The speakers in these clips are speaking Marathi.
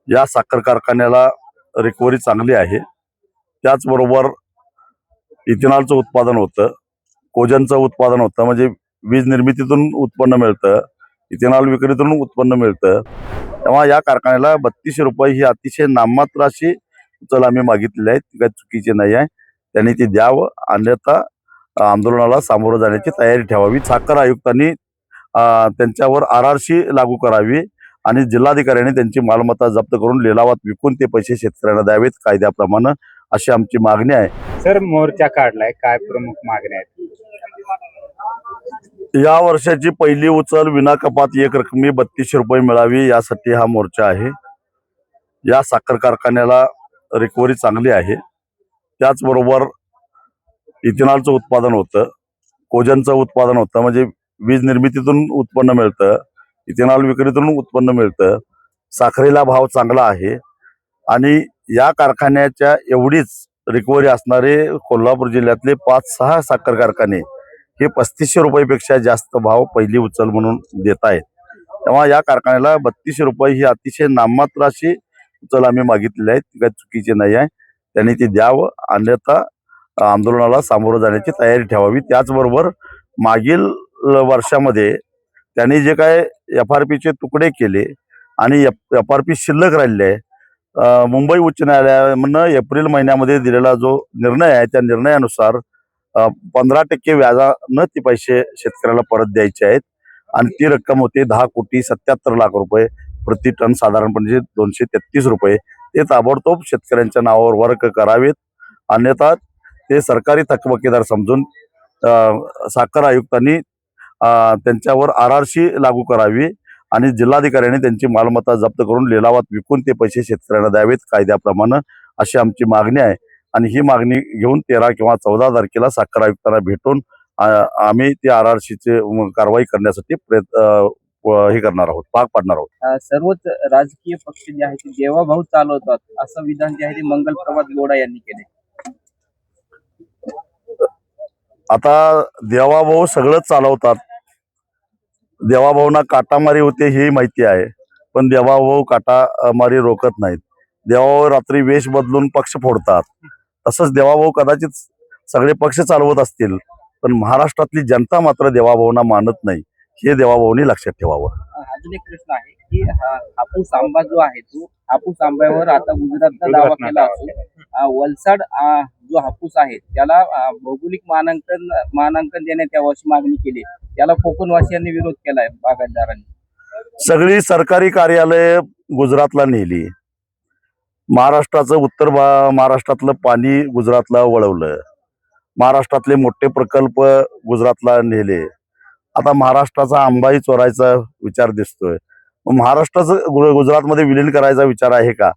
या साखर कारखान्याला रिकव्हरी चांगली आहे। त्याचबरोबर इथेनॉलचं उत्पादन होतं, कोजनचं उत्पादन होतं, म्हणजे वीज निर्मितीतून उत्पन्न मिळतं, इथेनॉल विक्रीतून उत्पन्न मिळतं। तेव्हा या कारखान्याला 3200 रुपये ही अतिशय नाममात्र अशी उचल आम्ही मागितलेली आहे, ती काही चुकीची नाही आहे। त्यांनी ती द्यावं, अन्यथा आंदोलनाला सामोरं जाण्याची तयारी ठेवावी। साखर आयुक्तांनी त्यांच्यावर आरआरसी लागू करावी आणि जिल्हाधिकाऱ्यांनी त्यांची मालमत्ता जप्त करून लिलावात विकून ते पैसे शेतकऱ्यांना द्यावेत कायद्याप्रमाणे, अशी आमची मागणी आहे। सर, मोर्चा काढलाय, काय प्रमुख मागण्या आहेत? या वर्षाची पहिली उचल विना कपात एक रकमी 3200 रुपये मिळावी, यासाठी हा मोर्चा आहे। या साखर कारखान्याला रिकव्हरी चांगली आहे। त्याचबरोबर इथेनॉलचं उत्पादन होतं, कोजनचं उत्पादन होतं, म्हणजे वीज निर्मितीतून उत्पन्न मिळतं, इथेनॉल विक्रीतून उत्पन्न मिळतं। साखरेला भाव चांगला आहे आणि या कारखान्याच्या एवढीच रिकव्हरी असणारे कोल्हापूर जिल्ह्यातले 5-6 साखर कारखाने हे 3500 रुपयापेक्षा जास्त भाव पहिली उचल म्हणून देत आहेत। तेव्हा या कारखान्याला 3200 रुपये ही अतिशय नाममात्र अशी उचल आम्ही मागितलेली आहे, ती काही चुकीची नाही आहे। त्यांनी ती द्यावं, अन्यथा आंदोलनाला सामोरं जाण्याची तयारी ठेवावी। त्याचबरोबर मागील वर्षामध्ये त्यांनी जे काय FRPचे तुकडे केले आणि FRP शिल्लक राहिलेले आहे, मुंबई उच्च न्यायालयानं एप्रिल महिन्यामध्ये दिलेला जो निर्णय आहे, त्या निर्णयानुसार 15% व्याजानं ती पैसे शेतकऱ्याला परत द्यायचे आहेत आणि ती रक्कम होते 10,77,00,000 रुपये प्रति टन, साधारणपणे 233 रुपये। ते ताबडतोब शेतकऱ्यांच्या नावावर वर्ग करावेत, अन्यथा ते सरकारी थकबाकीदार समजून साखर आयुक्तांनी त्यांच्यावर आरआरसी लागू करावी आणि जिल्हाधिकाऱ्यांनी त्यांची मालमत्ता जप्त करून लिलावात विकून ते पैसे शेतकऱ्यांना द्यावेत कायद्याप्रमाणे, अशी आमची मागणी आहे। आणि ही मागणी घेऊन 13 किंवा 14 तारखेला साखर आयुक्तांना भेटून आम्ही ती आरआरसीची कारवाई करण्यासाठी हे करणार आहोत, भाग पाडणार आहोत। सर्वच राजकीय पक्ष जे आहेत ते देवाभाऊ चालवतात, असं विधान जे आहे ते मंगलप्रभात लोढा यांनी केले। आता देवाभाऊ सगळंच चालवतात, देवाभाऊंना काटामारी होते हे माहिती आहे, पण देवाभाऊ काटामारी रोखत नाहीत। देवाभाऊ रात्री वेश बदलून पक्ष फोडतात, तसंच देवाभाऊ कदाचित सगळे पक्ष चालवत असतील, पण महाराष्ट्रातली जनता मात्र देवाभाऊंना मानत नाही, हे देवाभाऊंनी लक्षात ठेवावं। अजून एक प्रश्न आहे की हापूस आंबा जो आहे तो हापूस आंब्यावर आता गुजरातचा दावा केला असून वलसाड जो हापूस आहे त्याला भौगोलिक मानांकन देण्यात यावं अशी मागणी केली। त्याला कोकणवासियांनी विरोध केलाय, बागायतदारांनी। सगळी सरकारी कार्यालय गुजरातला नेली, महाराष्ट्राचं उत्तर महाराष्ट्रातलं पाणी गुजरातला वळवलं, महाराष्ट्रातले मोठे प्रकल्प गुजरातला नेले। आता महाराष्ट्राचा आंबाही चोरायचा विचार दिसतोय, महाराष्ट्राचं गुजरातमध्ये विलीन करायचा विचार आहे का?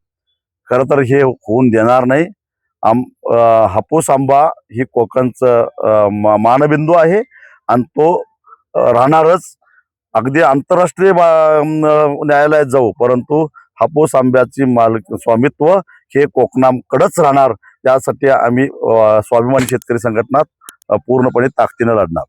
खरं तर हे होऊन देणार नाही। हापूस आंबा ही कोकणचं मानबिंदू आहे आणि तो राहणारच। अगदी आंतरराष्ट्रीय न्यायालयात जाऊ, परंतु हापूस आंब्याची स्वामित्व हे कोकणाकडेच राहणार, यासाठी आम्ही स्वाभिमानी शेतकरी संघटना पूर्णपणे ताकदीनं लढणार।